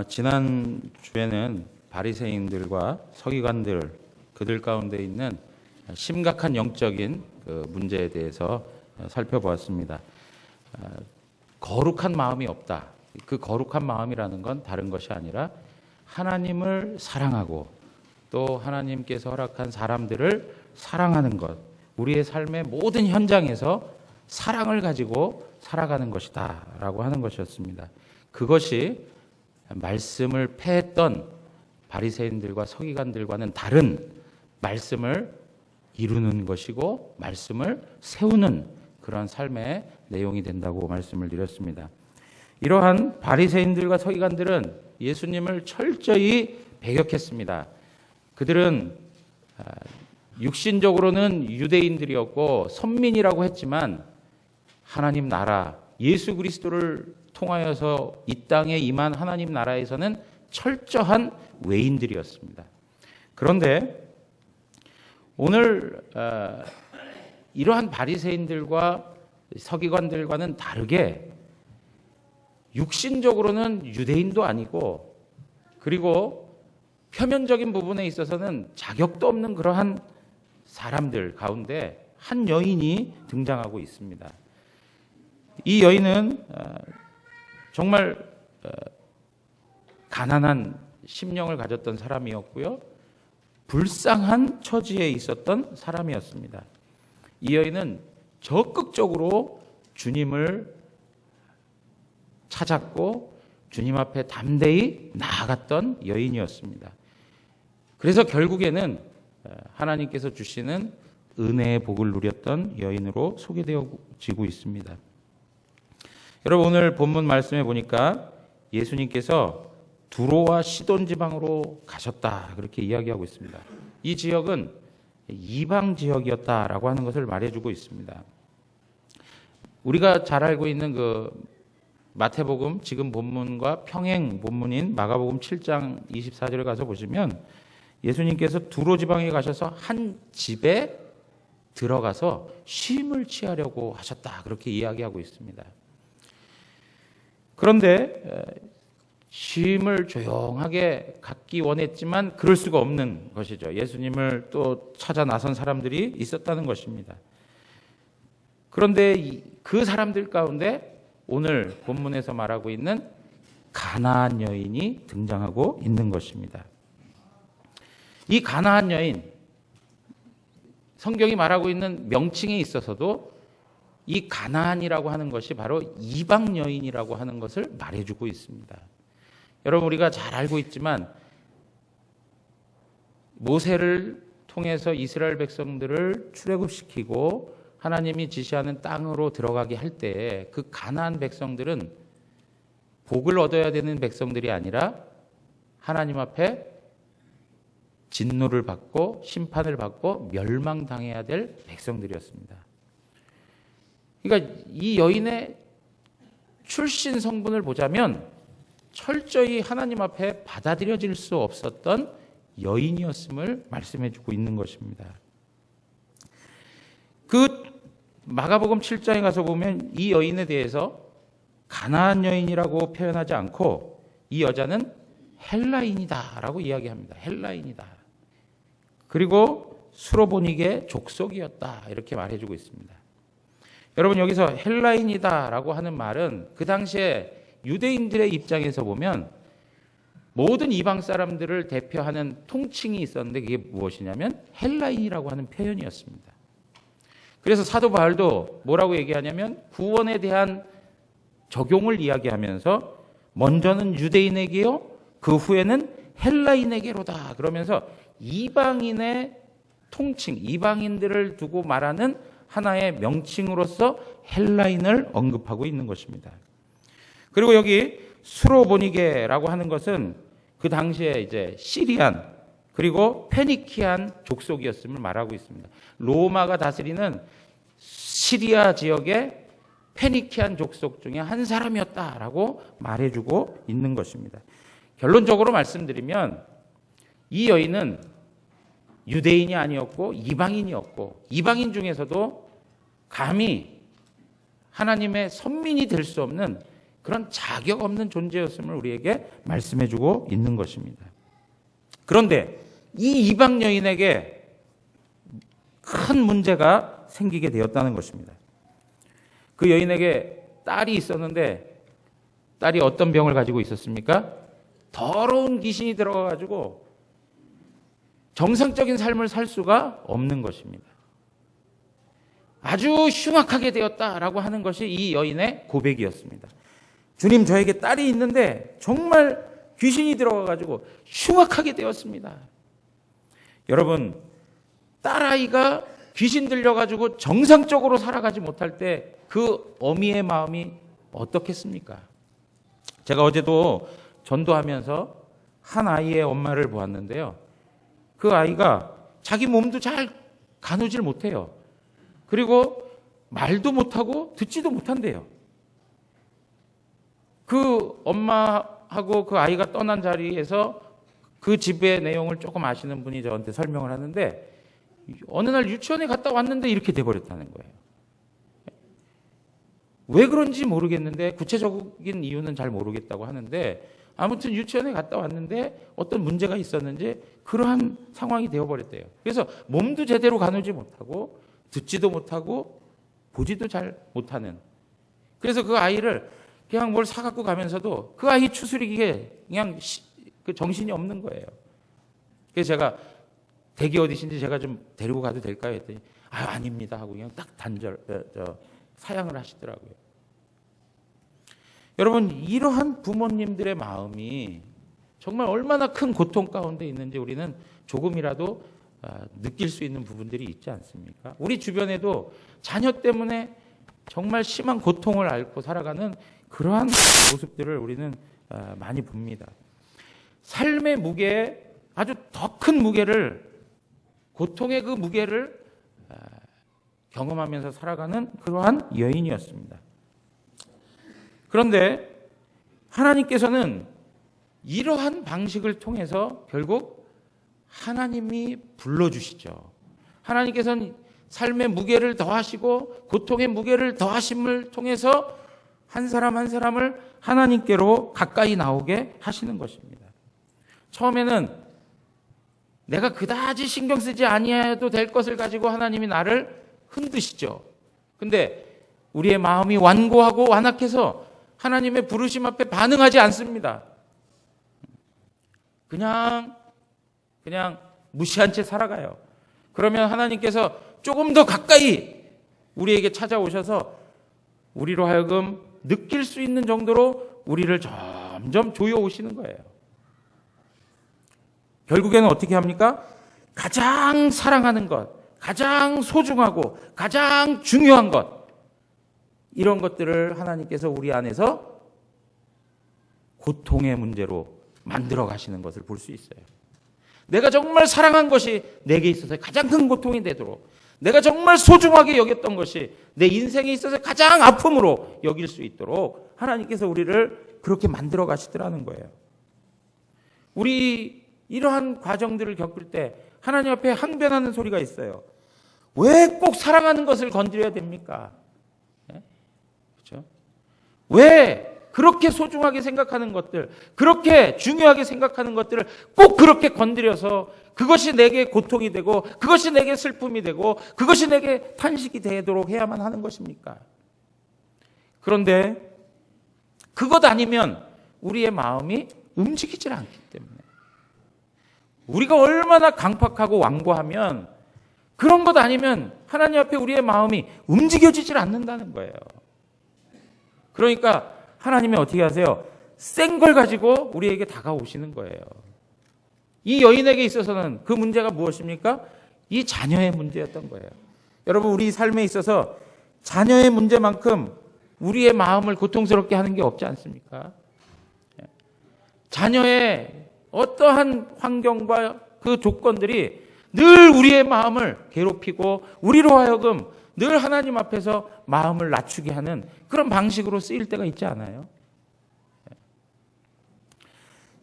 지난 주에는 바리새인들과 서기관들 그들 가운데 있는 심각한 영적인 그 문제에 대해서 살펴보았습니다. 거룩한 마음이 없다. 그 거룩한 마음이라는 건 다른 것이 아니라 하나님을 사랑하고 또 하나님께서 허락한 사람들을 사랑하는 것, 우리의 삶의 모든 현장에서 사랑을 가지고 살아가는 것이다 라고 하는 것이었습니다. 그것이 말씀을 폐했던 바리새인들과 서기관들과는 다른 말씀을 이루는 것이고 말씀을 세우는 그런 삶의 내용이 된다고 말씀을 드렸습니다. 이러한 바리새인들과 서기관들은 예수님을 철저히 배격했습니다. 그들은 육신적으로는 유대인들이었고 선민이라고 했지만 하나님 나라, 예수 그리스도를 통하여서 이 땅에 임한 하나님 나라에서는 철저한 외인들이었습니다. 그런데 오늘 이러한 바리새인들과 서기관들과는 다르게 육신적으로는 유대인도 아니고 그리고 표면적인 부분에 있어서는 자격도 없는 그러한 사람들 가운데 한 여인이 등장하고 있습니다. 이 여인은 정말 가난한 심령을 가졌던 사람이었고요. 불쌍한 처지에 있었던 사람이었습니다. 이 여인은 적극적으로 주님을 찾았고 주님 앞에 담대히 나아갔던 여인이었습니다. 그래서 결국에는 하나님께서 주시는 은혜의 복을 누렸던 여인으로 소개되어지고 있습니다. 여러분, 오늘 본문 말씀에 보니까 예수님께서 두로와 시돈 지방으로 가셨다 그렇게 이야기하고 있습니다. 이 지역은 이방 지역이었다라고 하는 것을 말해주고 있습니다. 우리가 잘 알고 있는 그 마태복음 지금 본문과 평행 본문인 마가복음 7장 24절에 가서 보시면 예수님께서 두로 지방에 가셔서 한 집에 들어가서 쉼을 취하려고 하셨다 그렇게 이야기하고 있습니다. 그런데 쉼을 조용하게 갖기 원했지만 그럴 수가 없는 것이죠. 예수님을 또 찾아 나선 사람들이 있었다는 것입니다. 그런데 그 사람들 가운데 오늘 본문에서 말하고 있는 가나안 여인이 등장하고 있는 것입니다. 이 가나안 여인, 성경이 말하고 있는 명칭에 있어서도 이 가나안이라고 하는 것이 바로 이방 여인이라고 하는 것을 말해주고 있습니다. 여러분, 우리가 잘 알고 있지만 모세를 통해서 이스라엘 백성들을 출애굽시키고 하나님이 지시하는 땅으로 들어가게 할 때 그 가나안 백성들은 복을 얻어야 되는 백성들이 아니라 하나님 앞에 진노를 받고 심판을 받고 멸망당해야 될 백성들이었습니다. 그러니까 이 여인의 출신 성분을 보자면 철저히 하나님 앞에 받아들여질 수 없었던 여인이었음을 말씀해주고 있는 것입니다. 그 마가복음 7장에 가서 보면 이 여인에 대해서 가나안 여인이라고 표현하지 않고 이 여자는 헬라인이다라고 이야기합니다. 헬라인이다. 그리고 수로보닉의 족속이었다 이렇게 말해주고 있습니다. 여러분, 여기서 헬라인이다라고 하는 말은 그 당시에 유대인들의 입장에서 보면 모든 이방 사람들을 대표하는 통칭이 있었는데 그게 무엇이냐면 헬라인이라고 하는 표현이었습니다. 그래서 사도 바울도 뭐라고 얘기하냐면 구원에 대한 적용을 이야기하면서 먼저는 유대인에게요, 그 후에는 헬라인에게로다 그러면서 이방인의 통칭, 이방인들을 두고 말하는 하나의 명칭으로서 헬라인을 언급하고 있는 것입니다. 그리고 여기 수로보니게라고 하는 것은 그 당시에 이제 시리안 그리고 페니키안 족속이었음을 말하고 있습니다. 로마가 다스리는 시리아 지역의 페니키안 족속 중에 한 사람이었다라고 말해주고 있는 것입니다. 결론적으로 말씀드리면 이 여인은 유대인이 아니었고 이방인이었고 이방인 중에서도 감히 하나님의 선민이 될 수 없는 그런 자격 없는 존재였음을 우리에게 말씀해주고 있는 것입니다. 그런데 이 이방 여인에게 큰 문제가 생기게 되었다는 것입니다. 그 여인에게 딸이 있었는데 딸이 어떤 병을 가지고 있었습니까? 더러운 귀신이 들어가가지고 정상적인 삶을 살 수가 없는 것입니다. 아주 흉악하게 되었다라고 하는 것이 이 여인의 고백이었습니다. 주님, 저에게 딸이 있는데 정말 귀신이 들어가가지고 흉악하게 되었습니다. 여러분, 딸아이가 귀신 들려가지고 정상적으로 살아가지 못할 때 그 어미의 마음이 어떻겠습니까? 제가 어제도 전도하면서 한 아이의 엄마를 보았는데요. 그 아이가 자기 몸도 잘 가누질 못해요. 그리고 말도 못하고 듣지도 못한대요. 그 엄마하고 그 아이가 떠난 자리에서 그 집의 내용을 조금 아시는 분이 저한테 설명을 하는데 어느 날 유치원에 갔다 왔는데 이렇게 돼버렸다는 거예요. 왜 그런지 모르겠는데 구체적인 이유는 잘 모르겠다고 하는데 아무튼 유치원에 갔다 왔는데 어떤 문제가 있었는지 그러한 상황이 되어버렸대요. 그래서 몸도 제대로 가누지 못하고 듣지도 못하고 보지도 잘 못하는, 그래서 그 아이를 그냥 뭘 사갖고 가면서도 그 아이 추스리기에 그냥 그 정신이 없는 거예요. 그래서 제가 댁이 어디신지 제가 좀 데리고 가도 될까요? 했더니 아닙니다 하고 그냥 딱 사양을 하시더라고요. 여러분, 이러한 부모님들의 마음이 정말 얼마나 큰 고통 가운데 있는지 우리는 조금이라도 느낄 수 있는 부분들이 있지 않습니까? 우리 주변에도 자녀 때문에 정말 심한 고통을 앓고 살아가는 그러한 모습들을 우리는 많이 봅니다. 삶의 무게에 아주 더 큰 무게를, 고통의 그 무게를 경험하면서 살아가는 그러한 여인이었습니다. 그런데 하나님께서는 이러한 방식을 통해서 결국 하나님이 불러주시죠. 하나님께서는 삶의 무게를 더하시고 고통의 무게를 더하심을 통해서 한 사람 한 사람을 하나님께로 가까이 나오게 하시는 것입니다. 처음에는 내가 그다지 신경 쓰지 아니해도 될 것을 가지고 하나님이 나를 흔드시죠. 근데 우리의 마음이 완고하고 완악해서 하나님의 부르심 앞에 반응하지 않습니다. 그냥 무시한 채 살아가요. 그러면 하나님께서 조금 더 가까이 우리에게 찾아오셔서 우리로 하여금 느낄 수 있는 정도로 우리를 점점 조여오시는 거예요. 결국에는 어떻게 합니까? 가장 사랑하는 것, 가장 소중하고 가장 중요한 것, 이런 것들을 하나님께서 우리 안에서 고통의 문제로 만들어 가시는 것을 볼 수 있어요. 내가 정말 사랑한 것이 내게 있어서 가장 큰 고통이 되도록, 내가 정말 소중하게 여겼던 것이 내 인생에 있어서 가장 아픔으로 여길 수 있도록 하나님께서 우리를 그렇게 만들어 가시더라는 거예요. 우리 이러한 과정들을 겪을 때 하나님 앞에 항변하는 소리가 있어요. 왜 꼭 사랑하는 것을 건드려야 됩니까? 네? 그렇죠? 왜 그렇게 소중하게 생각하는 것들, 그렇게 중요하게 생각하는 것들을 꼭 그렇게 건드려서 그것이 내게 고통이 되고 그것이 내게 슬픔이 되고 그것이 내게 탄식이 되도록 해야만 하는 것입니까? 그런데 그것 아니면 우리의 마음이 움직이질 않기 때문에, 우리가 얼마나 강팍하고 완고하면 그런 것 아니면 하나님 앞에 우리의 마음이 움직여지질 않는다는 거예요. 그러니까 하나님이 어떻게 하세요? 센 걸 가지고 우리에게 다가오시는 거예요. 이 여인에게 있어서는 그 문제가 무엇입니까? 이 자녀의 문제였던 거예요. 여러분, 우리 삶에 있어서 자녀의 문제만큼 우리의 마음을 고통스럽게 하는 게 없지 않습니까? 자녀의 어떠한 환경과 그 조건들이 늘 우리의 마음을 괴롭히고 우리로 하여금 늘 하나님 앞에서 마음을 낮추게 하는 그런 방식으로 쓰일 때가 있지 않아요?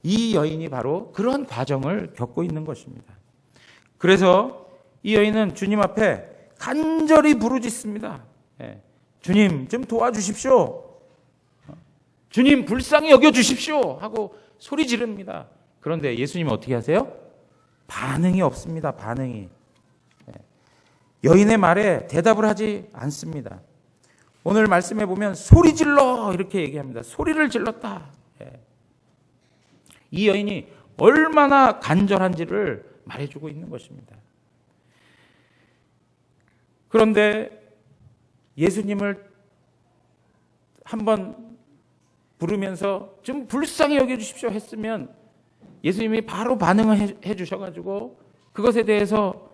이 여인이 바로 그러한 과정을 겪고 있는 것입니다. 그래서 이 여인은 주님 앞에 간절히 부르짖습니다. 주님, 좀 도와주십시오. 주님 불쌍히 여겨주십시오 하고 소리 지릅니다. 그런데 예수님은 어떻게 하세요? 반응이 없습니다. 반응이. 여인의 말에 대답을 하지 않습니다. 오늘 말씀에 보면 소리 질러 이렇게 얘기합니다. 소리를 질렀다. 이 여인이 얼마나 간절한지를 말해주고 있는 것입니다. 그런데 예수님을 한번 부르면서 좀 불쌍히 여겨주십시오 했으면 예수님이 바로 반응을 해주셔가지고 그것에 대해서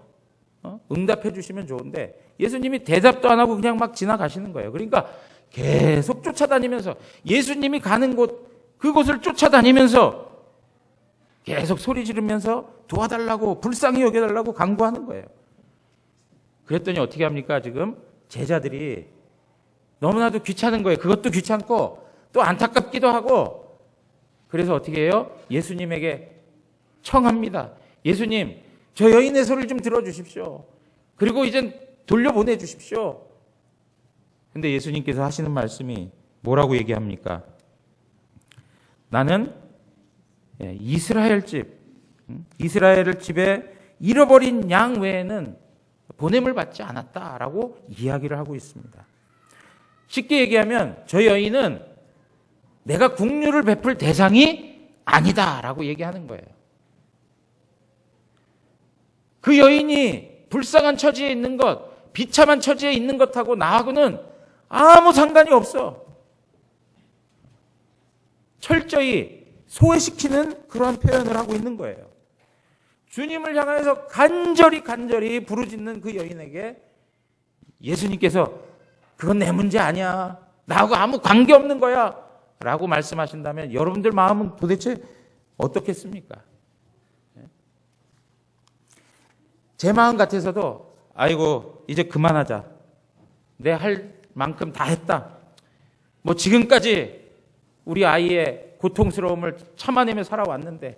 응답해 주시면 좋은데 예수님이 대답도 안 하고 그냥 막 지나가시는 거예요. 그러니까 계속 쫓아다니면서 예수님이 가는 곳 그곳을 쫓아다니면서 계속 소리 지르면서 도와달라고 불쌍히 여겨달라고 간구하는 거예요. 그랬더니 어떻게 합니까? 지금 제자들이 너무나도 귀찮은 거예요. 그것도 귀찮고 또 안타깝기도 하고 그래서 어떻게 해요? 예수님에게 청합니다. 예수님, 저 여인의 소리를 좀 들어주십시오. 그리고 이젠 돌려보내 주십시오. 근데 예수님께서 하시는 말씀이 뭐라고 얘기합니까? 나는 이스라엘 집에 잃어버린 양 외에는 보냄을 받지 않았다라고 이야기를 하고 있습니다. 쉽게 얘기하면 저 여인은 내가 국류를 베풀 대상이 아니다라고 얘기하는 거예요. 그 여인이 불쌍한 처지에 있는 것, 비참한 처지에 있는 것하고 나하고는 아무 상관이 없어. 철저히 소외시키는 그러한 표현을 하고 있는 거예요. 주님을 향해서 간절히 부르짖는 그 여인에게 예수님께서 그건 내 문제 아니야. 나하고 아무 관계없는 거야. 라고 말씀하신다면 여러분들 마음은 도대체 어떻겠습니까? 제 마음 같아서도 아이고 이제 그만하자. 내 할 만큼 다 했다. 뭐 지금까지 우리 아이의 고통스러움을 참아내며 살아왔는데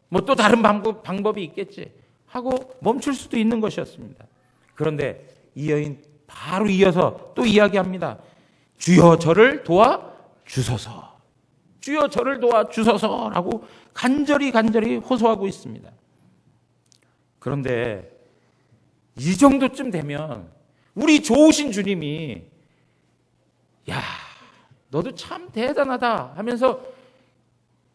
뭐 또 다른 방법이 있겠지 하고 멈출 수도 있는 것이었습니다. 그런데 이 여인 바로 이어서 또 이야기합니다. 주여 저를 도와주소서. 주여 저를 도와주소서라고 간절히 호소하고 있습니다. 그런데 이 정도쯤 되면 우리 좋으신 주님이 야 너도 참 대단하다 하면서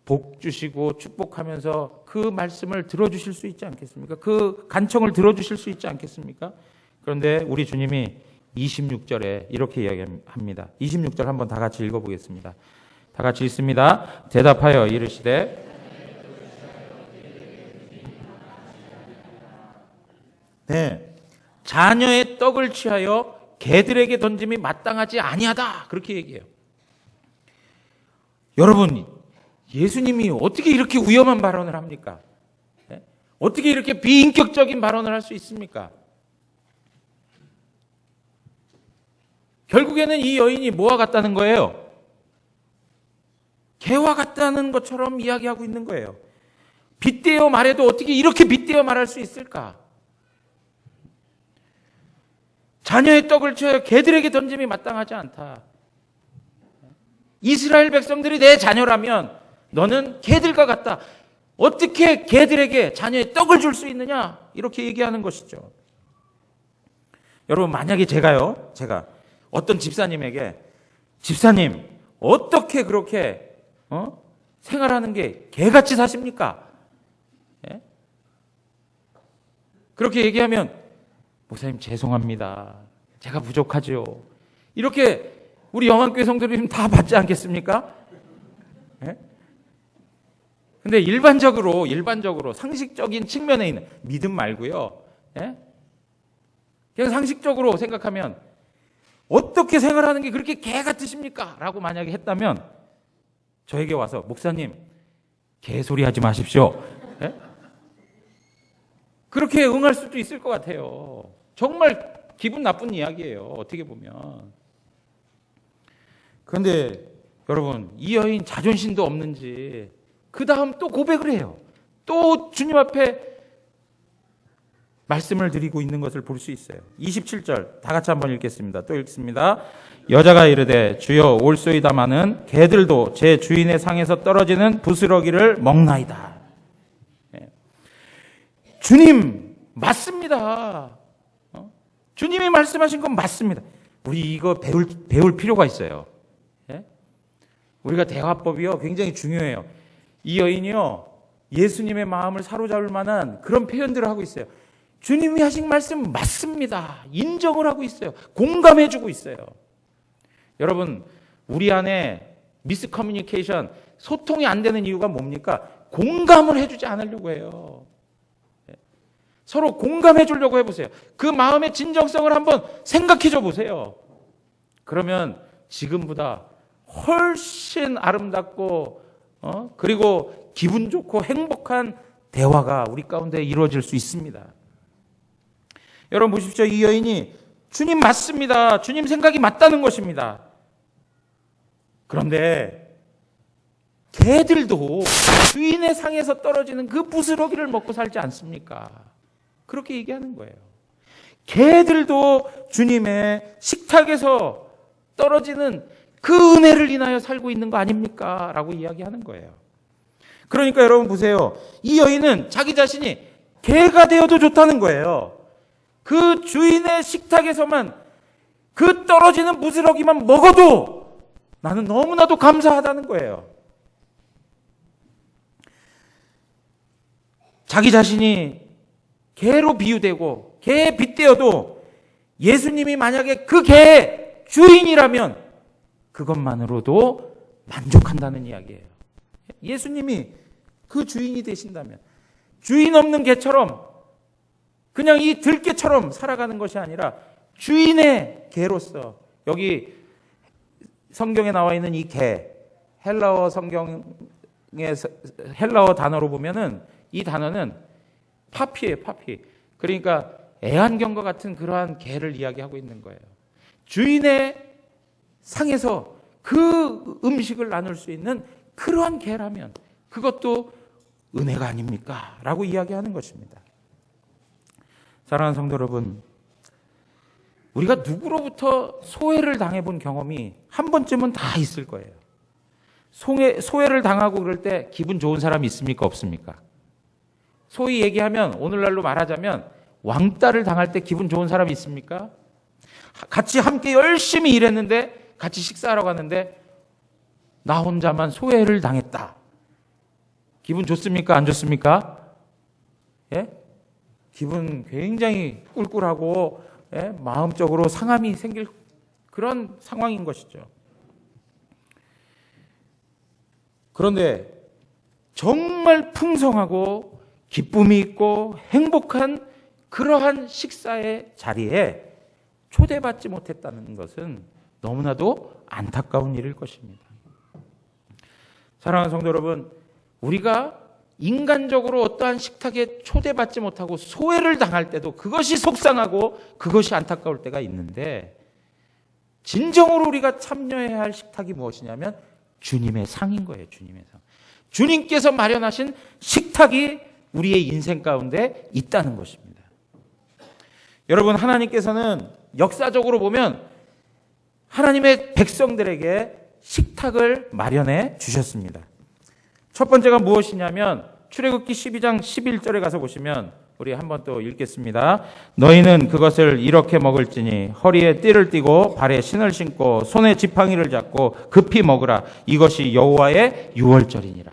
복 주시고 축복하면서 그 말씀을 들어주실 수 있지 않겠습니까? 그 간청을 들어주실 수 있지 않겠습니까? 그런데 우리 주님이 26절에 이렇게 이야기합니다. 26절 한번 다 같이 읽어보겠습니다. 다 같이 읽습니다. 대답하여 이르시되 네, 자녀의 떡을 취하여 개들에게 던짐이 마땅하지 아니하다 그렇게 얘기해요. 여러분 예수님이 어떻게 이렇게 위험한 발언을 합니까? 네? 어떻게 이렇게 비인격적인 발언을 할 수 있습니까? 결국에는 이 여인이 뭐와 같다는 거예요? 개와 같다는 것처럼 이야기하고 있는 거예요. 빗대어 말해도 어떻게 이렇게 빗대어 말할 수 있을까? 자녀의 떡을 취하여 개들에게 던짐이 마땅하지 않다. 이스라엘 백성들이 내 자녀라면 너는 개들과 같다. 어떻게 개들에게 자녀의 떡을 줄 수 있느냐? 이렇게 얘기하는 것이죠. 여러분 만약에 제가 어떤 집사님에게 집사님 어떻게 그렇게 생활하는 게 개같이 사십니까? 예? 그렇게 얘기하면 목사님 죄송합니다. 제가 부족하죠. 이렇게 우리 영안교회 성도들이 다 받지 않겠습니까? 예? 근데 일반적으로 상식적인 측면에 있는 믿음 말고요. 예? 그냥 상식적으로 생각하면 어떻게 생활하는 게 그렇게 개 같으십니까? 라고 만약에 했다면 저에게 와서 목사님 개소리 하지 마십시오. 예? 그렇게 응할 수도 있을 것 같아요. 정말 기분 나쁜 이야기예요. 어떻게 보면. 그런데 여러분 이 여인 자존심도 없는지 그 다음 또 고백을 해요. 또 주님 앞에 말씀을 드리고 있는 것을 볼 수 있어요. 27절 다 같이 한번 읽겠습니다. 또 읽습니다. 여자가 이르되 주여 올소이다마는 개들도 제 주인의 상에서 떨어지는 부스러기를 먹나이다. 주님 맞습니다. 주님이 말씀하신 건 맞습니다. 우리 이거 배울 필요가 있어요. 우리가 대화법이요 굉장히 중요해요. 이 여인이요 예수님의 마음을 사로잡을 만한 그런 표현들을 하고 있어요. 주님이 하신 말씀 맞습니다. 인정을 하고 있어요. 공감해주고 있어요. 여러분 우리 안에 미스커뮤니케이션, 소통이 안 되는 이유가 뭡니까? 공감을 해주지 않으려고 해요. 서로 공감해 주려고 해보세요. 그 마음의 진정성을 한번 생각해 줘 보세요. 그러면 지금보다 훨씬 아름답고 그리고 기분 좋고 행복한 대화가 우리 가운데 이루어질 수 있습니다. 여러분 보십시오. 이 여인이 주님 맞습니다. 주님 생각이 맞다는 것입니다. 그런데 개들도 주인의 상에서 떨어지는 그 부스러기를 먹고 살지 않습니까? 그렇게 얘기하는 거예요. 개들도 주님의 식탁에서 떨어지는 그 은혜를 인하여 살고 있는 거 아닙니까? 라고 이야기하는 거예요. 그러니까 여러분 보세요. 이 여인은 자기 자신이 개가 되어도 좋다는 거예요. 그 주인의 식탁에서만 그 떨어지는 부스러기만 먹어도 나는 너무나도 감사하다는 거예요. 자기 자신이 개로 비유되고 개에 빗대어도 예수님이 만약에 그 개의 주인이라면 그것만으로도 만족한다는 이야기예요. 예수님이 그 주인이 되신다면 주인 없는 개처럼 그냥 이 들개처럼 살아가는 것이 아니라 주인의 개로서, 여기 성경에 나와 있는 이 개, 헬라어 성경의 헬라어 단어로 보면은 이 단어는 파피예요, 파피. 그러니까 애완견과 같은 그러한 개를 이야기하고 있는 거예요. 주인의 상에서 그 음식을 나눌 수 있는 그러한 개라면 그것도 은혜가 아닙니까? 라고 이야기하는 것입니다. 사랑하는 성도 여러분, 우리가 누구로부터 소외를 당해본 경험이 한 번쯤은 다 있을 거예요. 소외를 당하고 그럴 때 기분 좋은 사람이 있습니까? 없습니까? 소위 얘기하면, 오늘날로 말하자면 왕따를 당할 때 기분 좋은 사람이 있습니까? 같이 함께 열심히 일했는데 같이 식사하러 갔는데 나 혼자만 소외를 당했다. 기분 좋습니까? 안 좋습니까? 예? 기분 굉장히 꿀꿀하고 마음적으로 상함이 생길 그런 상황인 것이죠. 그런데 정말 풍성하고 기쁨이 있고 행복한 그러한 식사의 자리에 초대받지 못했다는 것은 너무나도 안타까운 일일 것입니다. 사랑하는 성도 여러분, 우리가 인간적으로 어떠한 식탁에 초대받지 못하고 소외를 당할 때도 그것이 속상하고 그것이 안타까울 때가 있는데, 진정으로 우리가 참여해야 할 식탁이 무엇이냐면 주님의 상인 거예요. 주님의 상. 주님께서 마련하신 식탁이 우리의 인생 가운데 있다는 것입니다. 여러분, 하나님께서는 역사적으로 보면 하나님의 백성들에게 식탁을 마련해 주셨습니다. 첫 번째가 무엇이냐면 출애굽기 12장 11절에 가서 보시면 우리 한번 또 읽겠습니다. 너희는 그것을 이렇게 먹을지니 허리에 띠를 띠고 발에 신을 신고 손에 지팡이를 잡고 급히 먹으라. 이것이 여호와의 유월절이니라.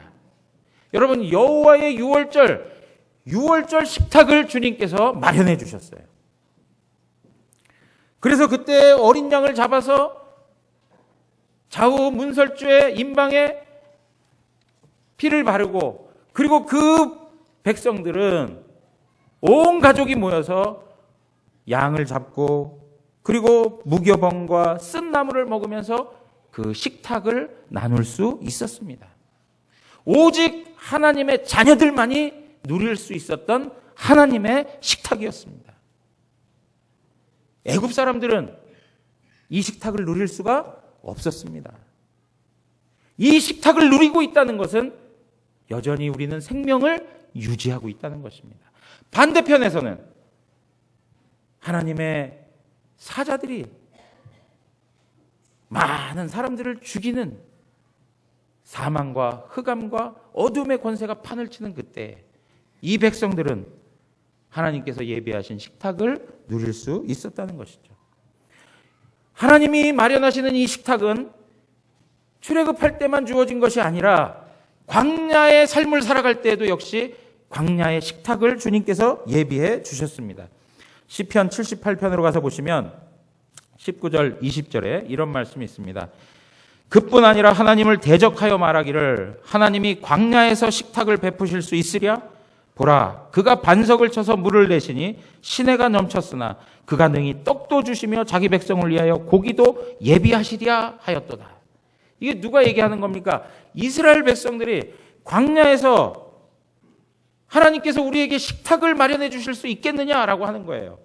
여러분, 여호와의 유월절 식탁을 주님께서 마련해 주셨어요. 그래서 그때 어린 양을 잡아서 좌우 문설주에 임방에 피를 바르고, 그리고 그 백성들은 온 가족이 모여서 양을 잡고 그리고 무교병과 쓴 나물을 먹으면서 그 식탁을 나눌 수 있었습니다. 오직 하나님의 자녀들만이 누릴 수 있었던 하나님의 식탁이었습니다. 애굽 사람들은 이 식탁을 누릴 수가 없었습니다. 이 식탁을 누리고 있다는 것은 여전히 우리는 생명을 유지하고 있다는 것입니다. 반대편에서는 하나님의 사자들이 많은 사람들을 죽이는 사망과 흑암과 어둠의 권세가 판을 치는 그때 이 백성들은 하나님께서 예비하신 식탁을 누릴 수 있었다는 것이죠. 하나님이 마련하시는 이 식탁은 출애굽할 때만 주어진 것이 아니라 광야의 삶을 살아갈 때에도 역시 광야의 식탁을 주님께서 예비해 주셨습니다. 시편 78편으로 가서 보시면 19절 20절에 이런 말씀이 있습니다. 그뿐 아니라 하나님을 대적하여 말하기를 하나님이 광야에서 식탁을 베푸실 수 있으랴? 보라, 그가 반석을 쳐서 물을 내시니 시내가 넘쳤으나 그가 능히 떡도 주시며 자기 백성을 위하여 고기도 예비하시랴 하였도다. 이게 누가 얘기하는 겁니까? 이스라엘 백성들이 광야에서 하나님께서 우리에게 식탁을 마련해 주실 수 있겠느냐라고 하는 거예요.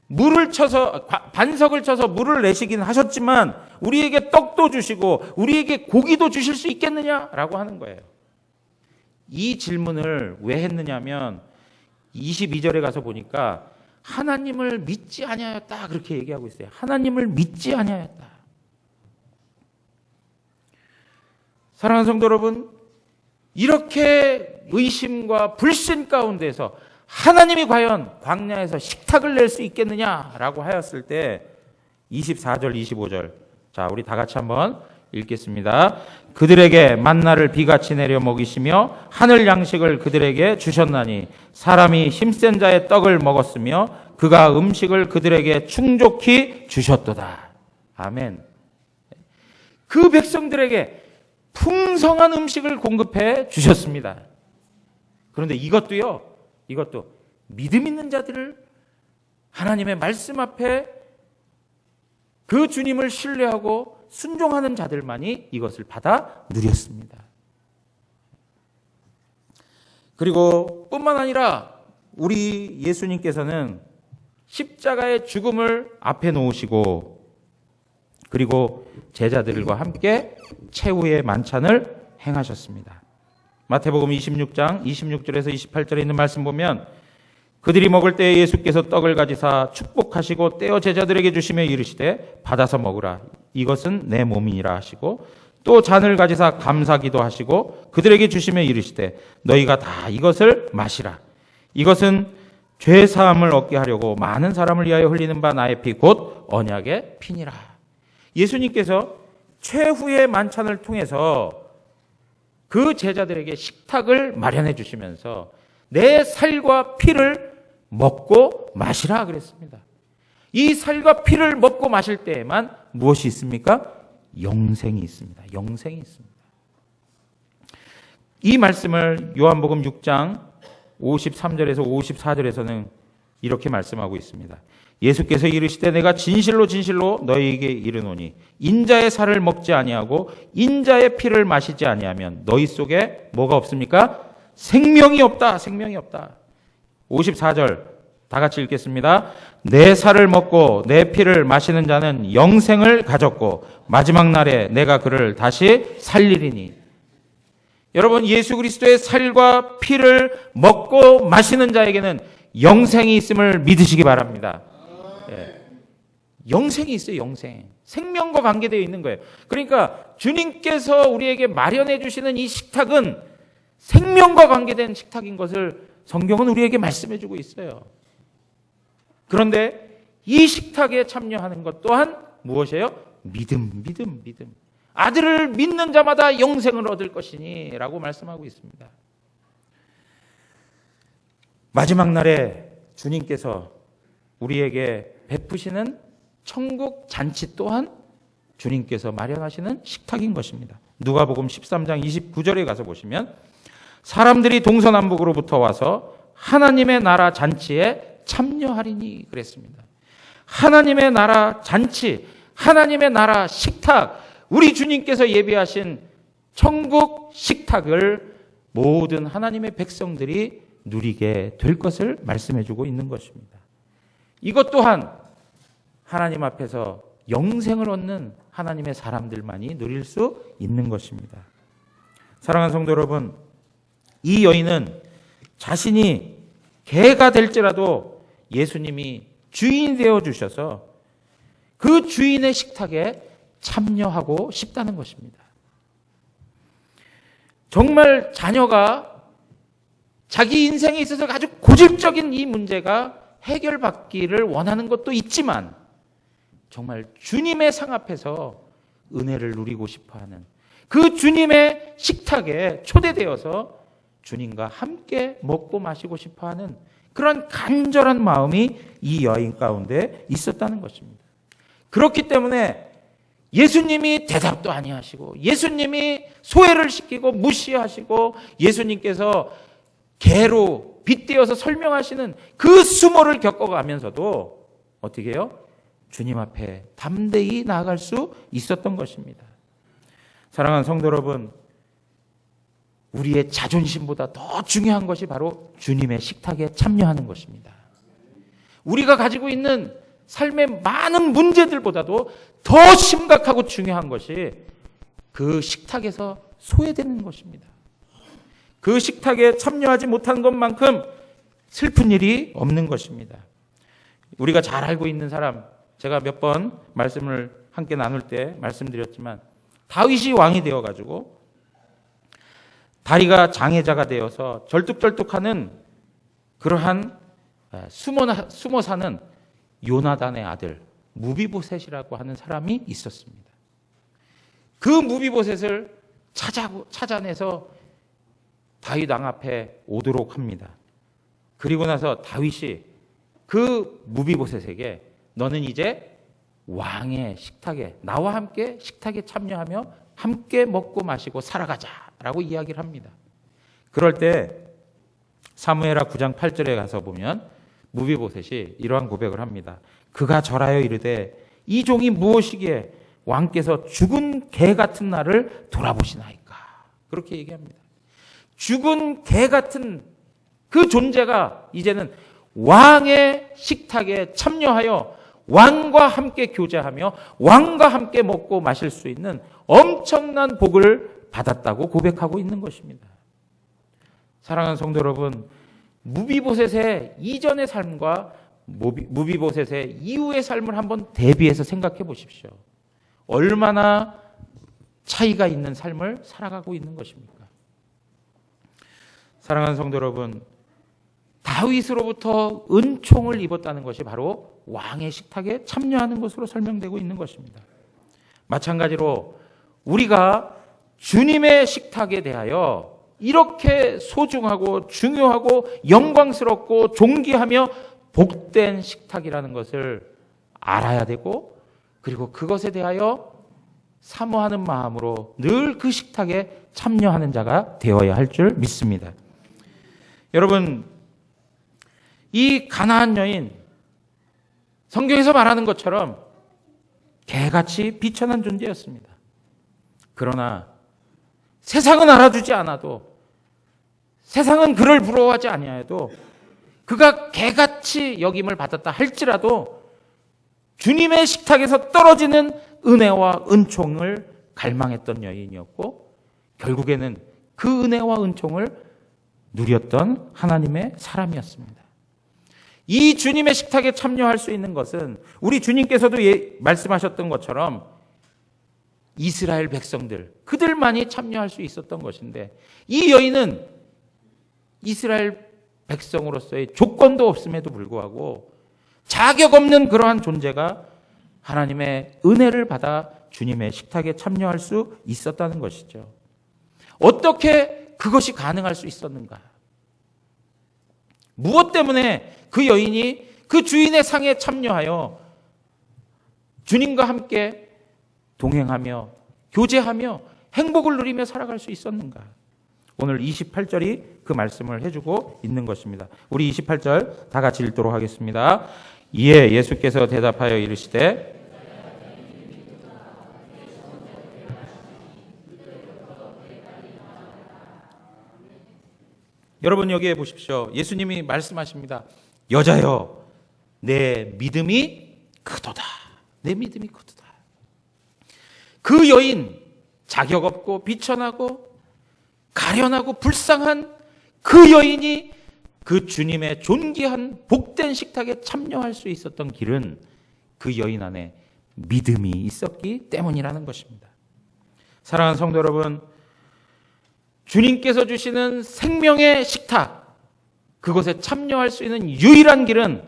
물을 쳐서 반석을 쳐서 물을 내시긴 하셨지만 우리에게 떡도 주시고 우리에게 고기도 주실 수 있겠느냐라고 하는 거예요. 이 질문을 왜 했느냐면 22절에 가서 보니까 하나님을 믿지 아니하였다 그렇게 얘기하고 있어요. 하나님을 믿지 아니하였다. 사랑하는 성도 여러분, 이렇게 의심과 불신 가운데서 하나님이 과연 광야에서 식탁을 낼 수 있겠느냐라고 하였을 때 24절 25절 자 우리 다 같이 한번 읽겠습니다. 그들에게 만나를 비같이 내려 먹이시며 하늘 양식을 그들에게 주셨나니 사람이 힘센 자의 떡을 먹었으며 그가 음식을 그들에게 충족히 주셨도다. 아멘. 그 백성들에게 풍성한 음식을 공급해 주셨습니다. 그런데 이것도 믿음 있는 자들을 하나님의 말씀 앞에 그 주님을 신뢰하고 순종하는 자들만이 이것을 받아 누렸습니다. 그리고 뿐만 아니라 우리 예수님께서는 십자가의 죽음을 앞에 놓으시고 그리고 제자들과 함께 최후의 만찬을 행하셨습니다. 마태복음 26장 26절에서 28절에 있는 말씀 보면 그들이 먹을 때에 예수께서 떡을 가지사 축복하시고 떼어 제자들에게 주시며 이르시되 받아서 먹으라 이것은 내 몸이니라 하시고 또 잔을 가지사 감사기도 하시고 그들에게 주시며 이르시되 너희가 다 이것을 마시라 이것은 죄 사함을 얻게 하려고 많은 사람을 위하여 흘리는 바 나의 피 곧 언약의 피니라. 예수님께서 최후의 만찬을 통해서 그 제자들에게 식탁을 마련해 주시면서 내 살과 피를 먹고 마시라 그랬습니다. 이 살과 피를 먹고 마실 때에만 무엇이 있습니까? 영생이 있습니다. 영생이 있습니다. 이 말씀을 요한복음 6장 53절에서 54절에서는 이렇게 말씀하고 있습니다. 예수께서 이르시되 내가 진실로 진실로 너희에게 이르노니 인자의 살을 먹지 아니하고 인자의 피를 마시지 아니하면 너희 속에 뭐가 없습니까? 생명이 없다. 생명이 없다. 54절 다 같이 읽겠습니다. 내 살을 먹고 내 피를 마시는 자는 영생을 가졌고 마지막 날에 내가 그를 다시 살리리니. 여러분 예수 그리스도의 살과 피를 먹고 마시는 자에게는 영생이 있음을 믿으시기 바랍니다. 예. 영생이 있어요. 영생. 생명과 관계되어 있는 거예요. 그러니까 주님께서 우리에게 마련해 주시는 이 식탁은 생명과 관계된 식탁인 것을 성경은 우리에게 말씀해 주고 있어요. 그런데 이 식탁에 참여하는 것 또한 무엇이에요? 믿음. 아들을 믿는 자마다 영생을 얻을 것이니 라고 말씀하고 있습니다. 마지막 날에 주님께서 우리에게 베푸시는 천국 잔치 또한 주님께서 마련하시는 식탁인 것입니다. 누가복음 13장 29절에 가서 보시면 사람들이 동서남북으로부터 와서 하나님의 나라 잔치에 참여하리니 그랬습니다. 하나님의 나라 잔치, 하나님의 나라 식탁, 우리 주님께서 예비하신 천국 식탁을 모든 하나님의 백성들이 누리게 될 것을 말씀해주고 있는 것입니다. 이것 또한 하나님 앞에서 영생을 얻는 하나님의 사람들만이 누릴 수 있는 것입니다. 사랑하는 성도 여러분, 이 여인은 자신이 개가 될지라도 예수님이 주인이 되어 주셔서 그 주인의 식탁에 참여하고 싶다는 것입니다. 정말 자녀가 자기 인생에 있어서 아주 고질적인 이 문제가 해결받기를 원하는 것도 있지만 정말 주님의 상 앞에서 은혜를 누리고 싶어하는 그 주님의 식탁에 초대되어서 주님과 함께 먹고 마시고 싶어하는 그런 간절한 마음이 이 여인 가운데 있었다는 것입니다. 그렇기 때문에 예수님이 대답도 아니하시고 예수님이 소외를 시키고 무시하시고 예수님께서 개로 빗대어서 설명하시는 그 수모를 겪어가면서도 어떻게 해요? 주님 앞에 담대히 나아갈 수 있었던 것입니다. 사랑하는 성도 여러분, 우리의 자존심보다 더 중요한 것이 바로 주님의 식탁에 참여하는 것입니다. 우리가 가지고 있는 삶의 많은 문제들보다도 더 심각하고 중요한 것이 그 식탁에서 소외되는 것입니다. 그 식탁에 참여하지 못한 것만큼 슬픈 일이 없는 것입니다. 우리가 잘 알고 있는 사람, 제가 몇 번 말씀을 함께 나눌 때 말씀드렸지만 다윗이 왕이 되어가지고 다리가 장애자가 되어서 절뚝절뚝하는 그러한 숨어 사는 요나단의 아들 무비보셋이라고 하는 사람이 있었습니다. 그 무비보셋을 찾아내서 다윗 왕 앞에 오도록 합니다. 그리고 나서 다윗이 그 무비보셋에게 너는 이제 왕의 식탁에 나와 함께 식탁에 참여하며 함께 먹고 마시고 살아가자라고 이야기를 합니다. 그럴 때 사무엘하 9장 8절에 가서 보면 무비보셋이 이러한 고백을 합니다. 그가 절하여 이르되 이 종이 무엇이기에 왕께서 죽은 개 같은 나를 돌아보시나이까. 그렇게 얘기합니다. 죽은 개 같은 그 존재가 이제는 왕의 식탁에 참여하여 왕과 함께 교제하며 왕과 함께 먹고 마실 수 있는 엄청난 복을 받았다고 고백하고 있는 것입니다. 사랑하는 성도 여러분, 무비보셋의 이전의 삶과 무비보셋의 이후의 삶을 한번 대비해서 생각해 보십시오. 얼마나 차이가 있는 삶을 살아가고 있는 것입니까? 사랑하는 성도 여러분, 다윗으로부터 은총을 입었다는 것이 바로 왕의 식탁에 참여하는 것으로 설명되고 있는 것입니다. 마찬가지로 우리가 주님의 식탁에 대하여 이렇게 소중하고 중요하고 영광스럽고 존귀하며 복된 식탁이라는 것을 알아야 되고, 그리고 그것에 대하여 사모하는 마음으로 늘 그 식탁에 참여하는 자가 되어야 할 줄 믿습니다. 여러분, 이 가나안 여인, 성경에서 말하는 것처럼 개같이 비천한 존재였습니다. 그러나 세상은 알아주지 않아도, 세상은 그를 부러워하지 아니하여도, 그가 개같이 여김을 받았다 할지라도 주님의 식탁에서 떨어지는 은혜와 은총을 갈망했던 여인이었고, 결국에는 그 은혜와 은총을 누렸던 하나님의 사람이었습니다. 이 주님의 식탁에 참여할 수 있는 것은 우리 주님께서도 말씀하셨던 것처럼 이스라엘 백성들, 그들만이 참여할 수 있었던 것인데, 이 여인은 이스라엘 백성으로서의 조건도 없음에도 불구하고 자격 없는 그러한 존재가 하나님의 은혜를 받아 주님의 식탁에 참여할 수 있었다는 것이죠. 어떻게 그것이 가능할 수 있었는가? 무엇 때문에 그 여인이 그 주인의 상에 참여하여 주님과 함께 동행하며 교제하며 행복을 누리며 살아갈 수 있었는가? 오늘 28절이 그 말씀을 해주고 있는 것입니다. 우리 28절 다 같이 읽도록 하겠습니다. 이에 예수께서 대답하여 이르시되 여러분 여기에 보십시오. 예수님이 말씀하십니다. 여자여, 내 믿음이 크도다. 내 믿음이 크도다. 그 여인, 자격 없고 비천하고 가련하고 불쌍한 그 여인이 그 주님의 존귀한 복된 식탁에 참여할 수 있었던 길은 그 여인 안에 믿음이 있었기 때문이라는 것입니다. 사랑하는 성도 여러분, 주님께서 주시는 생명의 식탁, 그곳에 참여할 수 있는 유일한 길은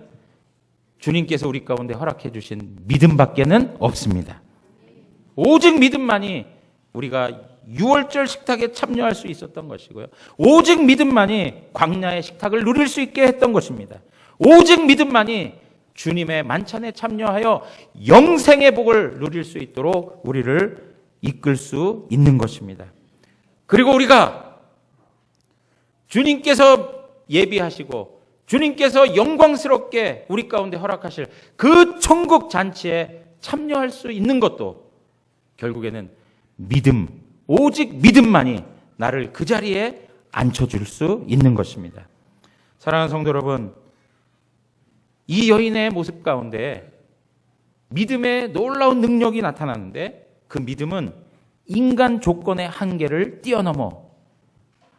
주님께서 우리 가운데 허락해 주신 믿음밖에는 없습니다. 오직 믿음만이 우리가 유월절 식탁에 참여할 수 있었던 것이고요. 오직 믿음만이 광야의 식탁을 누릴 수 있게 했던 것입니다. 오직 믿음만이 주님의 만찬에 참여하여 영생의 복을 누릴 수 있도록 우리를 이끌 수 있는 것입니다. 그리고 우리가 주님께서 예비하시고 주님께서 영광스럽게 우리 가운데 허락하실 그 천국 잔치에 참여할 수 있는 것도 결국에는 믿음, 오직 믿음만이 나를 그 자리에 앉혀줄 수 있는 것입니다. 사랑하는 성도 여러분, 이 여인의 모습 가운데 믿음의 놀라운 능력이 나타나는데 그 믿음은 인간 조건의 한계를 뛰어넘어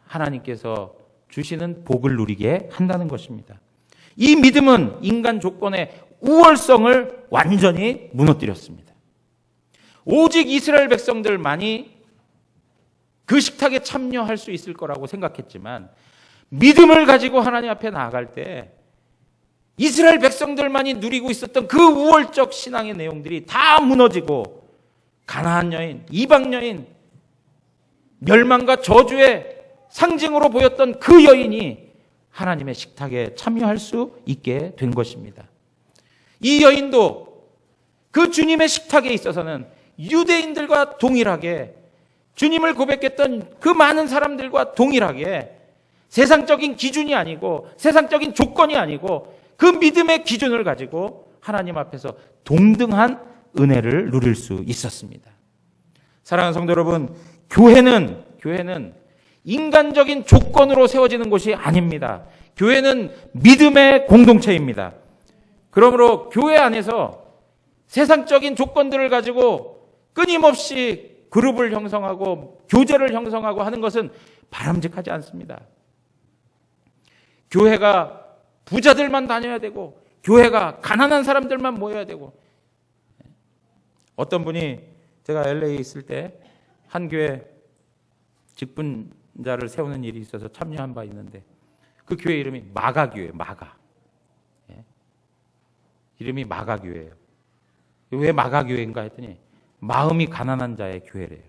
하나님께서 주시는 복을 누리게 한다는 것입니다. 이 믿음은 인간 조건의 우월성을 완전히 무너뜨렸습니다. 오직 이스라엘 백성들만이 그 식탁에 참여할 수 있을 거라고 생각했지만 믿음을 가지고 하나님 앞에 나아갈 때 이스라엘 백성들만이 누리고 있었던 그 우월적 신앙의 내용들이 다 무너지고 가나안 여인, 이방 여인, 멸망과 저주의 상징으로 보였던 그 여인이 하나님의 식탁에 참여할 수 있게 된 것입니다. 이 여인도 그 주님의 식탁에 있어서는 유대인들과 동일하게 주님을 고백했던 그 많은 사람들과 동일하게 세상적인 기준이 아니고 세상적인 조건이 아니고 그 믿음의 기준을 가지고 하나님 앞에서 동등한 은혜를 누릴 수 있었습니다. 사랑하는 성도 여러분, 교회는 인간적인 조건으로 세워지는 곳이 아닙니다. 교회는 믿음의 공동체입니다. 그러므로 교회 안에서 세상적인 조건들을 가지고 끊임없이 그룹을 형성하고 교제를 형성하고 하는 것은 바람직하지 않습니다. 교회가 부자들만 다녀야 되고 교회가 가난한 사람들만 모여야 되고, 어떤 분이 제가 LA에 있을 때 한 교회 직분자를 세우는 일이 있어서 참여한 바 있는데 그 교회 이름이 마가교회예요. 마가. 이름이 마가교회예요. 왜 마가교회인가 했더니 마음이 가난한 자의 교회래요.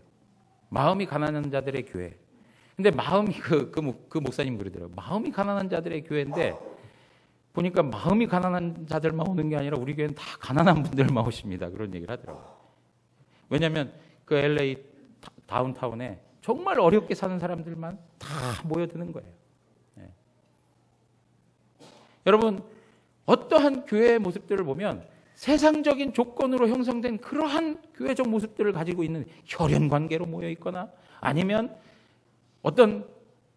마음이 가난한 자들의 교회. 근데 마음이 그 목사님 그러더라고요. 마음이 가난한 자들의 교회인데 보니까 마음이 가난한 자들만 오는 게 아니라 우리 교회는 다 가난한 분들만 오십니다. 그런 얘기를 하더라고요. 왜냐하면 그 LA 다운타운에 정말 어렵게 사는 사람들만 다 모여드는 거예요. 여러분, 어떠한 교회의 모습들을 보면 세상적인 조건으로 형성된 그러한 교회적 모습들을 가지고 있는 혈연 관계로 모여 있거나 아니면 어떤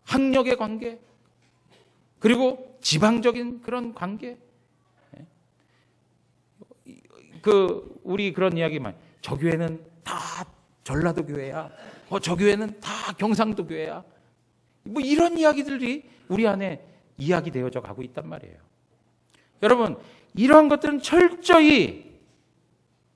학력의 관계, 그리고 지방적인 그런 관계, 우리 그런 이야기만, 저 교회는 다 전라도 교회야, 저 교회는 다 경상도 교회야, 뭐 이런 이야기들이 우리 안에 이야기되어져 가고 있단 말이에요. 여러분, 이러한 것들은 철저히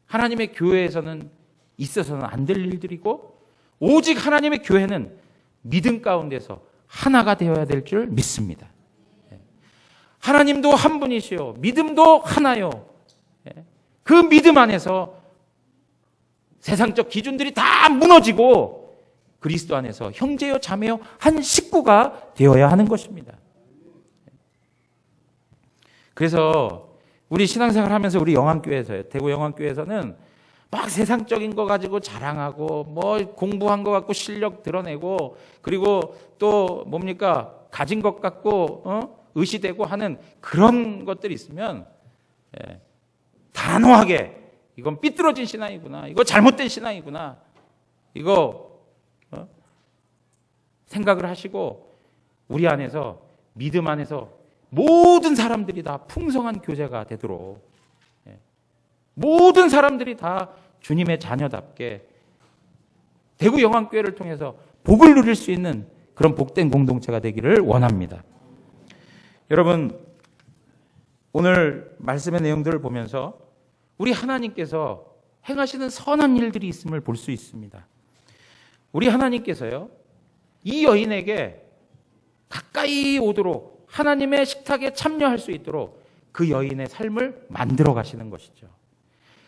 하나님의 교회에서는 있어서는 안 될 일들이고, 오직 하나님의 교회는 믿음 가운데서 하나가 되어야 될 줄 믿습니다. 하나님도 한 분이시요 믿음도 하나요. 그 믿음 안에서 세상적 기준들이 다 무너지고 그리스도 안에서 형제요 자매요 한 식구가 되어야 하는 것입니다. 그래서 우리 신앙생활 하면서 우리 영안교회에서요, 대구 영안교회에서는 막 세상적인 거 가지고 자랑하고 뭐 공부한 거 갖고 실력 드러내고 그리고 또 뭡니까 가진 것 갖고 의시되고 하는 그런 것들이 있으면 단호하게 이건 삐뚤어진 신앙이구나, 이거 잘못된 신앙이구나, 이거 생각을 하시고 우리 안에서 믿음 안에서 모든 사람들이 다 풍성한 교제가 되도록, 모든 사람들이 다 주님의 자녀답게 대구 영안교회를 통해서 복을 누릴 수 있는 그런 복된 공동체가 되기를 원합니다. 여러분, 오늘 말씀의 내용들을 보면서 우리 하나님께서 행하시는 선한 일들이 있음을 볼 수 있습니다. 우리 하나님께서요, 이 여인에게 가까이 오도록 하나님의 식탁에 참여할 수 있도록 그 여인의 삶을 만들어 가시는 것이죠.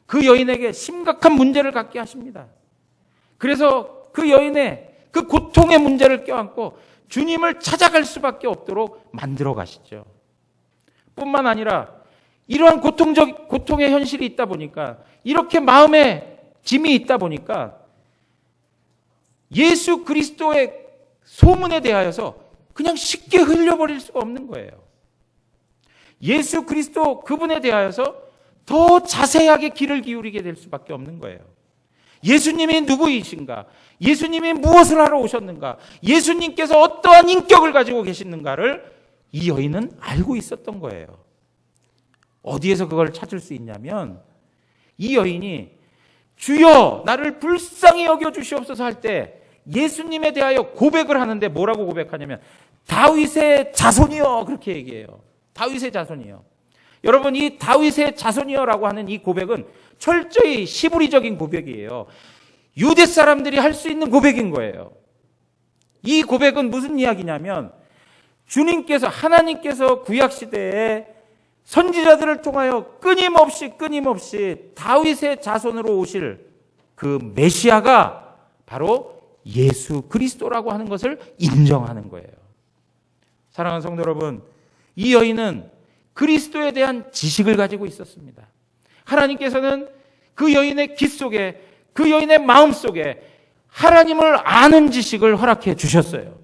그 여인에게 심각한 문제를 갖게 하십니다. 그래서 그 여인의 그 고통의 문제를 껴안고 주님을 찾아갈 수밖에 없도록 만들어 가시죠. 뿐만 아니라 이러한 고통의 현실이 있다 보니까, 이렇게 마음에 짐이 있다 보니까 예수 그리스도의 소문에 대하여서 그냥 쉽게 흘려버릴 수가 없는 거예요. 예수 그리스도 그분에 대하여서 더 자세하게 귀를 기울이게 될 수밖에 없는 거예요. 예수님이 누구이신가? 예수님이 무엇을 하러 오셨는가? 예수님께서 어떠한 인격을 가지고 계시는가를 이 여인은 알고 있었던 거예요. 어디에서 그걸 찾을 수 있냐면, 이 여인이 주여 나를 불쌍히 여겨주시옵소서 할 때 예수님에 대하여 고백을 하는데 뭐라고 고백하냐면 다윗의 자손이여, 그렇게 얘기해요. 다윗의 자손이여. 여러분, 이 다윗의 자손이여라고 하는 이 고백은 철저히 시부리적인 고백이에요. 유대 사람들이 할 수 있는 고백인 거예요. 이 고백은 무슨 이야기냐면, 주님께서, 하나님께서 구약시대에 선지자들을 통하여 끊임없이 다윗의 자손으로 오실 그 메시아가 바로 예수 그리스도라고 하는 것을 인정하는 거예요. 사랑하는 성도 여러분, 이 여인은 그리스도에 대한 지식을 가지고 있었습니다. 하나님께서는 그 여인의 귀 속에, 그 여인의 마음 속에 하나님을 아는 지식을 허락해 주셨어요.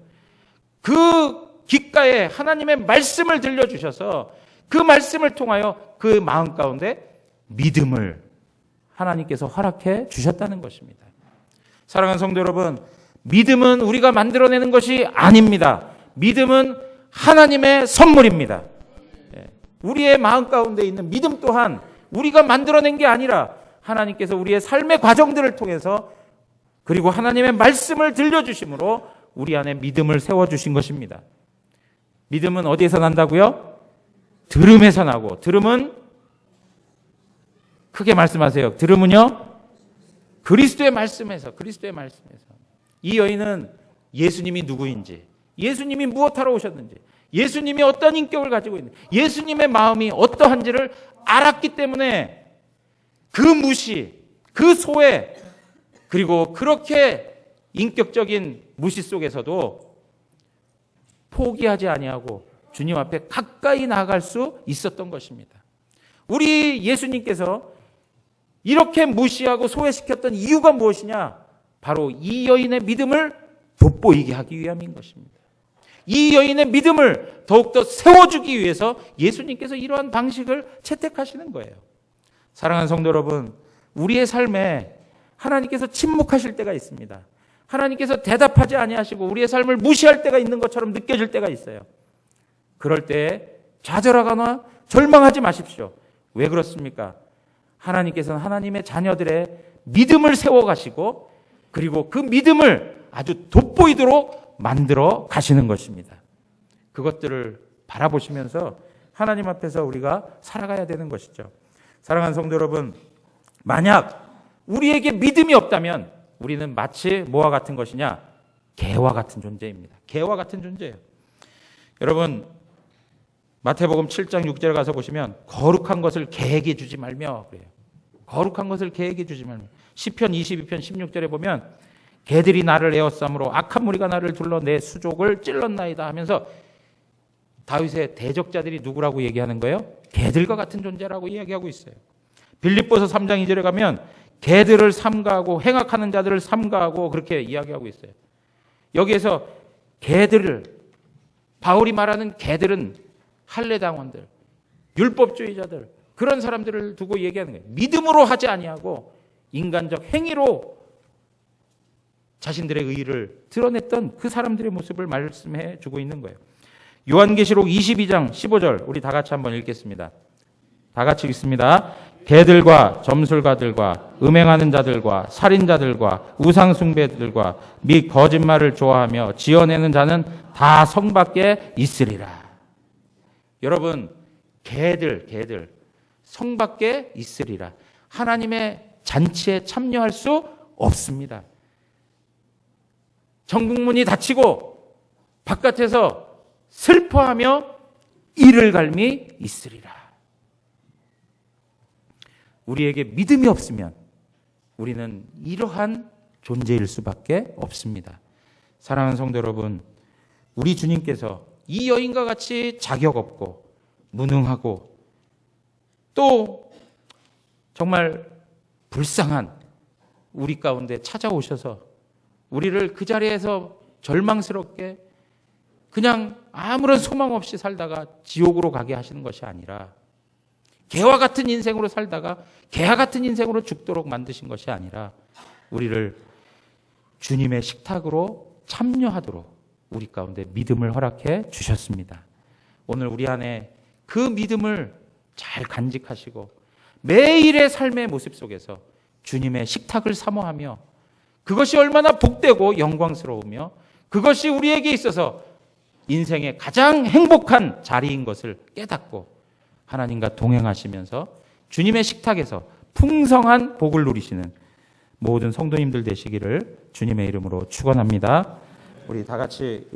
그 귓가에 하나님의 말씀을 들려주셔서 그 말씀을 통하여 그 마음 가운데 믿음을 하나님께서 허락해 주셨다는 것입니다. 사랑하는 성도 여러분, 믿음은 우리가 만들어내는 것이 아닙니다. 믿음은 하나님의 선물입니다. 우리의 마음 가운데 있는 믿음 또한 우리가 만들어낸 게 아니라 하나님께서 우리의 삶의 과정들을 통해서, 그리고 하나님의 말씀을 들려주심으로 우리 안에 믿음을 세워주신 것입니다. 믿음은 어디에서 난다고요? 들음에서 나고, 들음은 크게 말씀하세요. 들음은요? 그리스도의 말씀에서. 이 여인은 예수님이 누구인지, 예수님이 무엇하러 오셨는지, 예수님이 어떤 인격을 가지고 있는지, 예수님의 마음이 어떠한지를 알았기 때문에 그 무시, 그 소외, 그리고 그렇게 인격적인 무시 속에서도 포기하지 아니하고 주님 앞에 가까이 나아갈 수 있었던 것입니다. 우리 예수님께서 이렇게 무시하고 소외시켰던 이유가 무엇이냐? 바로 이 여인의 믿음을 돋보이게 하기 위함인 것입니다. 이 여인의 믿음을 더욱더 세워주기 위해서 예수님께서 이러한 방식을 채택하시는 거예요. 사랑하는 성도 여러분, 우리의 삶에 하나님께서 침묵하실 때가 있습니다. 하나님께서 대답하지 아니하시고 우리의 삶을 무시할 때가 있는 것처럼 느껴질 때가 있어요. 그럴 때 좌절하거나 절망하지 마십시오. 왜 그렇습니까? 하나님께서는 하나님의 자녀들의 믿음을 세워가시고, 그리고 그 믿음을 아주 돋보이도록 만들어 가시는 것입니다. 그것들을 바라보시면서 하나님 앞에서 우리가 살아가야 되는 것이죠. 사랑하는 성도 여러분, 만약 우리에게 믿음이 없다면 우리는 마치 뭐와 같은 것이냐? 개와 같은 존재입니다. 개와 같은 존재예요. 여러분, 마태복음 7장 6절에 가서 보시면 거룩한 것을 개에게 주지 말며 그래요. 거룩한 것을 개에게 주지 말며. 시편 22편 16절에 보면 개들이 나를 에워싸므로 악한 무리가 나를 둘러 내 수족을 찔렀나이다 하면서 다윗의 대적자들이 누구라고 얘기하는 거예요? 개들과 같은 존재라고 이야기하고 있어요. 빌립보서 3장 2절에 가면 개들을 삼가하고 행악하는 자들을 삼가하고 그렇게 이야기하고 있어요. 여기에서 개들을, 바울이 말하는 개들은 할례당원들, 율법주의자들, 그런 사람들을 두고 얘기하는 거예요. 믿음으로 하지 아니하고 인간적 행위로 자신들의 의의를 드러냈던 그 사람들의 모습을 말씀해 주고 있는 거예요. 요한계시록 22장 15절 우리 다 같이 한번 읽겠습니다. 다 같이 읽습니다. 개들과 점술가들과 음행하는 자들과 살인자들과 우상숭배들과 및 거짓말을 좋아하며 지어내는 자는 다 성 밖에 있으리라. 여러분, 개들 성 밖에 있으리라. 하나님의 잔치에 참여할 수 없습니다. 정국문이 닫히고 바깥에서 슬퍼하며 이를 갈미 있으리라. 우리에게 믿음이 없으면 우리는 이러한 존재일 수밖에 없습니다. 사랑하는 성도 여러분, 우리 주님께서 이 여인과 같이 자격 없고 무능하고 또 정말 불쌍한 우리 가운데 찾아오셔서 우리를 그 자리에서 절망스럽게 그냥 아무런 소망 없이 살다가 지옥으로 가게 하시는 것이 아니라, 개와 같은 인생으로 살다가 개와 같은 인생으로 죽도록 만드신 것이 아니라 우리를 주님의 식탁으로 참여하도록 우리 가운데 믿음을 허락해 주셨습니다. 오늘 우리 안에 그 믿음을 잘 간직하시고 매일의 삶의 모습 속에서 주님의 식탁을 사모하며 그것이 얼마나 복되고 영광스러우며 그것이 우리에게 있어서 인생의 가장 행복한 자리인 것을 깨닫고 하나님과 동행하시면서 주님의 식탁에서 풍성한 복을 누리시는 모든 성도님들 되시기를 주님의 이름으로 축원합니다. 우리 다 같이